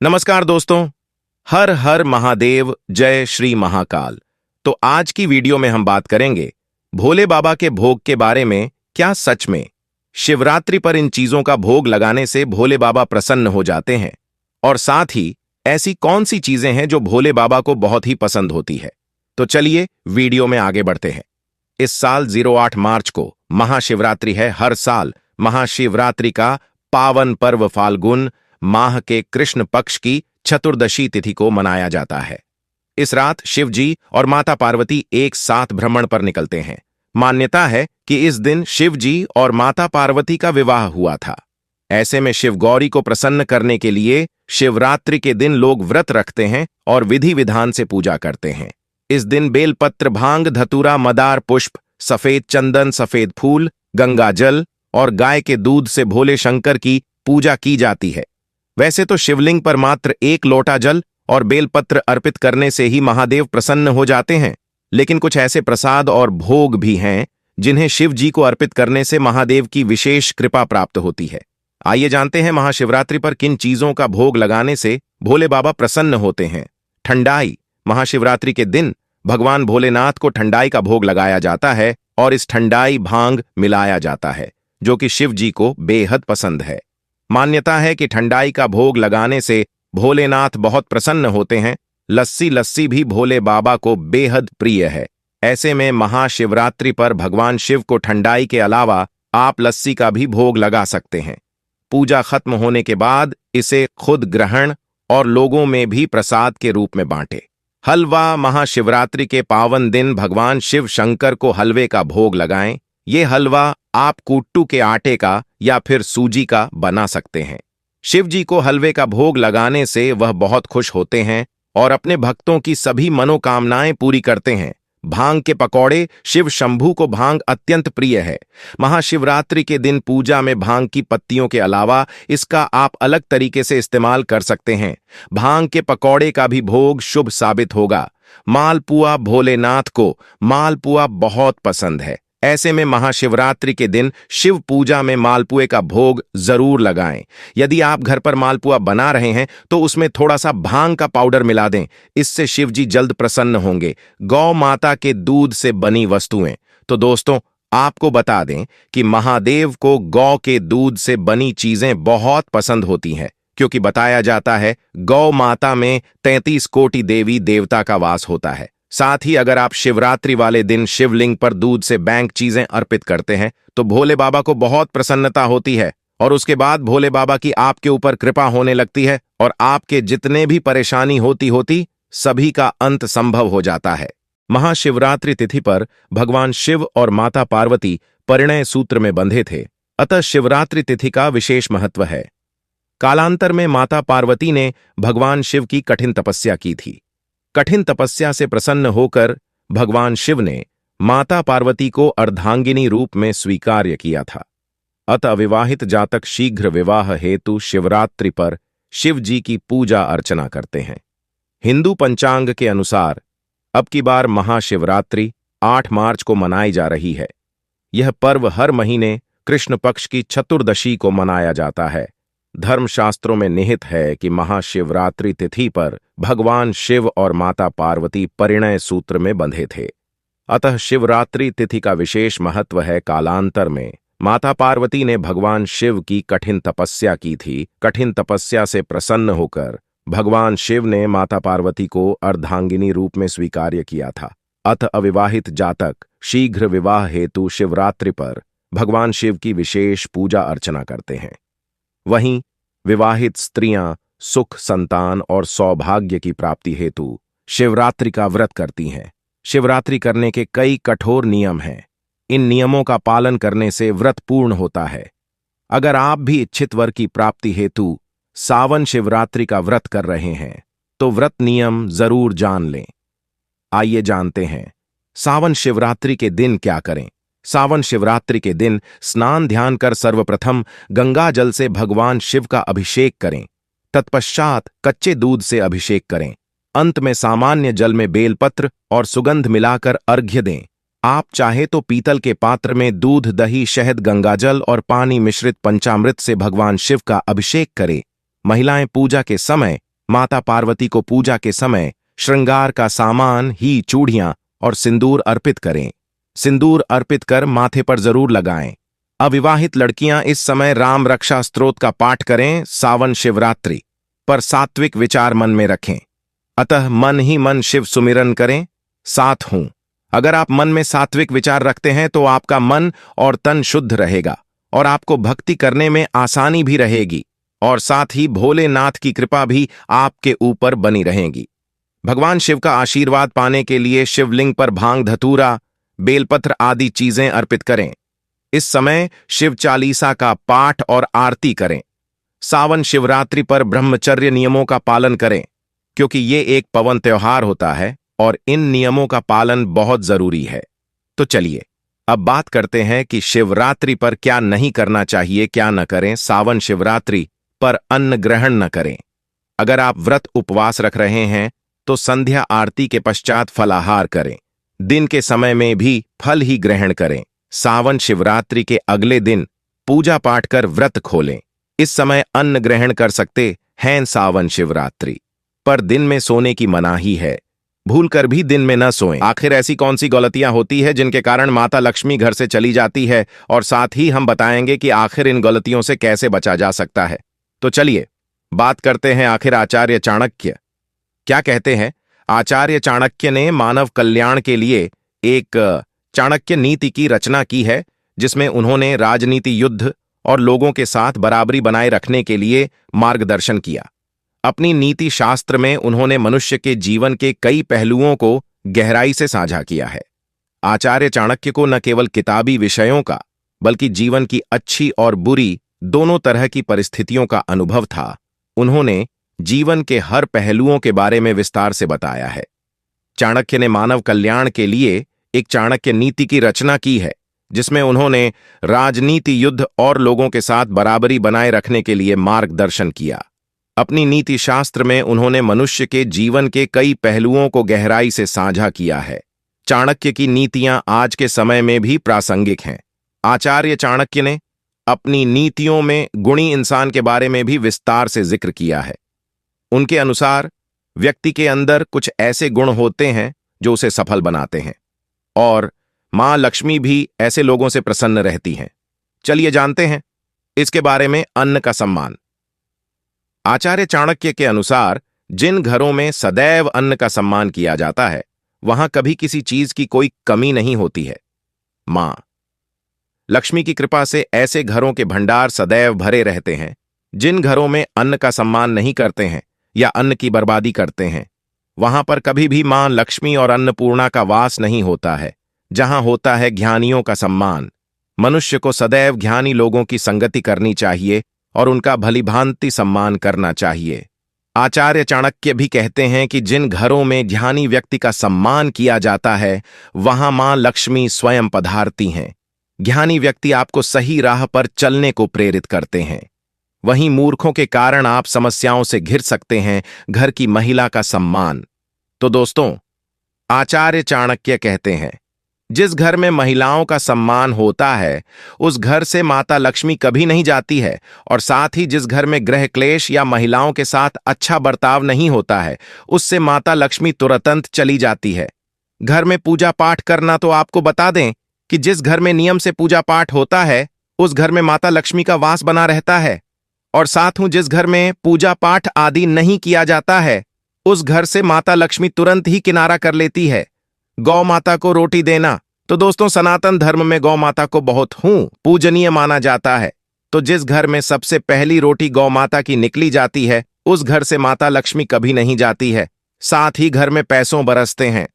नमस्कार दोस्तों। हर हर महादेव, जय श्री महाकाल। तो आज की वीडियो में हम बात करेंगे भोले बाबा के भोग के बारे में। क्या सच में शिवरात्रि पर इन चीजों का भोग लगाने से भोले बाबा प्रसन्न हो जाते हैं? और साथ ही ऐसी कौन सी चीजें हैं जो भोले बाबा को बहुत ही पसंद होती है? तो चलिए वीडियो में आगे बढ़ते हैं। इस साल 08 मार्च को महाशिवरात्रि है। हर साल महाशिवरात्रि का पावन पर्व फाल्गुन माह के कृष्ण पक्ष की चतुर्दशी तिथि को मनाया जाता है। इस रात शिव जी और माता पार्वती एक साथ भ्रमण पर निकलते हैं। मान्यता है कि इस दिन शिव जी और माता पार्वती का विवाह हुआ था। ऐसे में शिव गौरी को प्रसन्न करने के लिए शिवरात्रि के दिन लोग व्रत रखते हैं और विधि विधान से पूजा करते हैं। इस दिन बेलपत्र, भांग, धतूरा, मदार पुष्प, सफेद चंदन, सफेद फूल, गंगा जल और गाय के दूध से भोले शंकर की पूजा की जाती है। वैसे तो शिवलिंग पर मात्र एक लोटा जल और बेलपत्र अर्पित करने से ही महादेव प्रसन्न हो जाते हैं, लेकिन कुछ ऐसे प्रसाद और भोग भी हैं जिन्हें शिव जी को अर्पित करने से महादेव की विशेष कृपा प्राप्त होती है। आइए जानते हैं महाशिवरात्रि पर किन चीजों का भोग लगाने से भोले बाबा प्रसन्न होते हैं। ठंडाई। महाशिवरात्रि के दिन भगवान भोलेनाथ को ठंडाई का भोग लगाया जाता है और इस ठंडाई भांग मिलाया जाता है, जो कि शिव जी को बेहद पसंद है। मान्यता है कि ठंडाई का भोग लगाने से भोलेनाथ बहुत प्रसन्न होते हैं। लस्सी भी भोले बाबा को बेहद प्रिय है। ऐसे में महाशिवरात्रि पर भगवान शिव को ठंडाई के अलावा आप लस्सी का भी भोग लगा सकते हैं। पूजा खत्म होने के बाद इसे खुद ग्रहण और लोगों में भी प्रसाद के रूप में बांटे। हलवा। महाशिवरात्रि के पावन दिन भगवान शिव शंकर को हलवे का भोग लगाएं। ये हलवा आप कुट्टू के आटे का या फिर सूजी का बना सकते हैं। शिव जी को हलवे का भोग लगाने से वह बहुत खुश होते हैं और अपने भक्तों की सभी मनोकामनाएं पूरी करते हैं। भांग के पकौड़े। शिव शंभू को भांग अत्यंत प्रिय है। महाशिवरात्रि के दिन पूजा में भांग की पत्तियों के अलावा इसका आप अलग तरीके से इस्तेमाल कर सकते हैं। भांग के पकौड़े का भी भोग शुभ साबित होगा। मालपुआ। भोलेनाथ को मालपुआ बहुत पसंद है। ऐसे में महाशिवरात्रि के दिन शिव पूजा में मालपुए का भोग जरूर लगाएं। यदि आप घर पर मालपुआ बना रहे हैं तो उसमें थोड़ा सा भांग का पाउडर मिला दें। इससे शिव जी जल्द प्रसन्न होंगे। गौ माता के दूध से बनी वस्तुएं। तो दोस्तों, आपको बता दें कि महादेव को गौ के दूध से बनी चीजें बहुत पसंद होती हैं, क्योंकि बताया जाता है गौ माता में 33 कोटि देवी देवता का वास होता है। साथ ही अगर आप शिवरात्रि वाले दिन शिवलिंग पर दूध से बैंक चीजें अर्पित करते हैं तो भोले बाबा को बहुत प्रसन्नता होती है और उसके बाद भोले बाबा की आपके ऊपर कृपा होने लगती है और आपके जितने भी परेशानी होती सभी का अंत संभव हो जाता है। महाशिवरात्रि तिथि पर भगवान शिव और माता पार्वती परिणय सूत्र में बंधे थे, अतः शिवरात्रि तिथि का विशेष महत्व है। कालांतर में माता पार्वती ने भगवान शिव की कठिन तपस्या की थी। कठिन तपस्या से प्रसन्न होकर भगवान शिव ने माता पार्वती को अर्धांगिनी रूप में स्वीकार्य किया था। अतः अविवाहित जातक शीघ्र विवाह हेतु शिवरात्रि पर शिव जी की पूजा अर्चना करते हैं। हिंदू पंचांग के अनुसार अब की बार महाशिवरात्रि 8 मार्च को मनाई जा रही है। यह पर्व हर महीने कृष्ण पक्ष की चतुर्दशी को मनाया जाता है। धर्मशास्त्रों में निहित है कि महाशिवरात्रि तिथि पर भगवान शिव और माता पार्वती परिणय सूत्र में बंधे थे, अतः शिवरात्रि तिथि का विशेष महत्व है। कालांतर में माता पार्वती ने भगवान शिव की कठिन तपस्या की थी। कठिन तपस्या से प्रसन्न होकर भगवान शिव ने माता पार्वती को अर्धांगिनी रूप में स्वीकार्य किया था। अतः अविवाहित जातक शीघ्र विवाह हेतु शिवरात्रि पर भगवान शिव की विशेष पूजा अर्चना करते हैं। वहीं विवाहित स्त्रियां सुख, संतान और सौभाग्य की प्राप्ति हेतु शिवरात्रि का व्रत करती हैं। शिवरात्रि करने के कई कठोर नियम हैं। इन नियमों का पालन करने से व्रत पूर्ण होता है। अगर आप भी इच्छित वर की प्राप्ति हेतु सावन शिवरात्रि का व्रत कर रहे हैं तो व्रत नियम जरूर जान लें। आइए जानते हैं सावन शिवरात्रि के दिन क्या करें। सावन शिवरात्रि के दिन स्नान ध्यान कर सर्वप्रथम गंगा जल से भगवान शिव का अभिषेक करें। तत्पश्चात कच्चे दूध से अभिषेक करें। अंत में सामान्य जल में बेलपत्र और सुगंध मिलाकर अर्घ्य दें। आप चाहे तो पीतल के पात्र में दूध, दही, शहद, गंगाजल और पानी मिश्रित पंचामृत से भगवान शिव का अभिषेक करें। महिलाएं पूजा के समय माता पार्वती को पूजा के समय श्रृंगार का सामान ही चूड़ियां और सिंदूर अर्पित करें। सिंदूर अर्पित कर माथे पर जरूर लगाएं। अविवाहित लड़कियां इस समय राम रक्षा स्तोत्र का पाठ करें। सावन शिवरात्रि पर सात्विक विचार मन में रखें, अतः मन ही मन शिव सुमिरन करें। साथ हूं। अगर आप मन में सात्विक विचार रखते हैं तो आपका मन और तन शुद्ध रहेगा और आपको भक्ति करने में आसानी भी रहेगी और साथ ही भोलेनाथ की कृपा भी आपके ऊपर बनी रहेगी। भगवान शिव का आशीर्वाद पाने के लिए शिवलिंग पर भांग, धतूरा, बेलपत्र आदि चीजें अर्पित करें। इस समय शिव चालीसा का पाठ और आरती करें। सावन शिवरात्रि पर ब्रह्मचर्य नियमों का पालन करें, क्योंकि ये एक पवन त्योहार होता है और इन नियमों का पालन बहुत जरूरी है। तो चलिए अब बात करते हैं कि शिवरात्रि पर क्या नहीं करना चाहिए, क्या न करें। सावन शिवरात्रि पर अन्न ग्रहण न करें। अगर आप व्रत उपवास रख रहे हैं तो संध्या आरती के पश्चात फलाहार करें। दिन के समय में भी फल ही ग्रहण करें। सावन शिवरात्रि के अगले दिन पूजा पाठ कर व्रत खोलें। इस समय अन्न ग्रहण कर सकते हैं। सावन शिवरात्रि पर दिन में सोने की मनाही है। भूलकर भी दिन में न सोएं। आखिर ऐसी कौन सी गलतियां होती है जिनके कारण माता लक्ष्मी घर से चली जाती है, और साथ ही हम बताएंगे कि आखिर इन गलतियों से कैसे बचा जा सकता है। तो चलिए बात करते हैं आखिर आचार्य चाणक्य क्या कहते हैं। आचार्य चाणक्य ने मानव कल्याण के लिए एक चाणक्य नीति की रचना की है, जिसमें उन्होंने राजनीति, युद्ध और लोगों के साथ बराबरी बनाए रखने के लिए मार्गदर्शन किया। अपनी नीति शास्त्र में उन्होंने मनुष्य के जीवन के कई पहलुओं को गहराई से साझा किया है। आचार्य चाणक्य को न केवल किताबी विषयों का बल्कि जीवन की अच्छी और बुरी दोनों तरह की परिस्थितियों का अनुभव था। उन्होंने जीवन के हर पहलुओं के बारे में विस्तार से बताया है। चाणक्य ने मानव कल्याण के लिए एक चाणक्य नीति की रचना की है, जिसमें उन्होंने राजनीति, युद्ध और लोगों के साथ बराबरी बनाए रखने के लिए मार्गदर्शन किया। अपनी नीति शास्त्र में उन्होंने मनुष्य के जीवन के कई पहलुओं को गहराई से साझा किया है। चाणक्य की नीतियां आज के समय में भी प्रासंगिक हैं। आचार्य चाणक्य ने अपनी नीतियों में गुणी इंसान के बारे में भी विस्तार से जिक्र किया है। उनके अनुसार व्यक्ति के अंदर कुछ ऐसे गुण होते हैं जो उसे सफल बनाते हैं, और मां लक्ष्मी भी ऐसे लोगों से प्रसन्न रहती हैं। चलिए जानते हैं इसके बारे में। अन्न का सम्मान। आचार्य चाणक्य के अनुसार जिन घरों में सदैव अन्न का सम्मान किया जाता है, वहां कभी किसी चीज की कोई कमी नहीं होती है। मां लक्ष्मी की कृपा से ऐसे घरों के भंडार सदैव भरे रहते हैं। जिन घरों में अन्न का सम्मान नहीं करते हैं या अन्न की बर्बादी करते हैं, वहां पर कभी भी मां लक्ष्मी और अन्नपूर्णा का वास नहीं होता है। जहां होता है ज्ञानियों का सम्मान। मनुष्य को सदैव ज्ञानी लोगों की संगति करनी चाहिए और उनका भलीभांति सम्मान करना चाहिए। आचार्य चाणक्य भी कहते हैं कि जिन घरों में ज्ञानी व्यक्ति का सम्मान किया जाता है, वहां मां लक्ष्मी स्वयं पधारती हैं। ज्ञानी व्यक्ति आपको सही राह पर चलने को प्रेरित करते हैं। वहीं मूर्खों के कारण आप समस्याओं से घिर सकते हैं। घर की महिला का सम्मान। तो दोस्तों, आचार्य चाणक्य कहते हैं, जिस घर में महिलाओं का सम्मान होता है, उस घर से माता लक्ष्मी कभी नहीं जाती है, और साथ ही जिस घर में गृह क्लेश या महिलाओं के साथ अच्छा बर्ताव नहीं होता है, उससे माता लक्ष्मी तुरंत चली जाती है। घर में पूजा पाठ करना, तो आपको बता दें कि जिस घर में नियम से पूजा पाठ होता है, उस घर में माता लक्ष्मी का वास बना रहता है। और साथ ही जिस घर में पूजा पाठ आदि नहीं किया जाता है, उस घर से माता लक्ष्मी तुरंत ही किनारा कर लेती है। गौ माता को रोटी देना, तो दोस्तों सनातन धर्म में गौ माता को बहुत पूजनीय माना जाता है। तो जिस घर में सबसे पहली रोटी गौ माता की निकली जाती है, उस घर से माता लक्ष्मी कभी नहीं जाती है। साथ ही घर में पैसों बरसते हैं,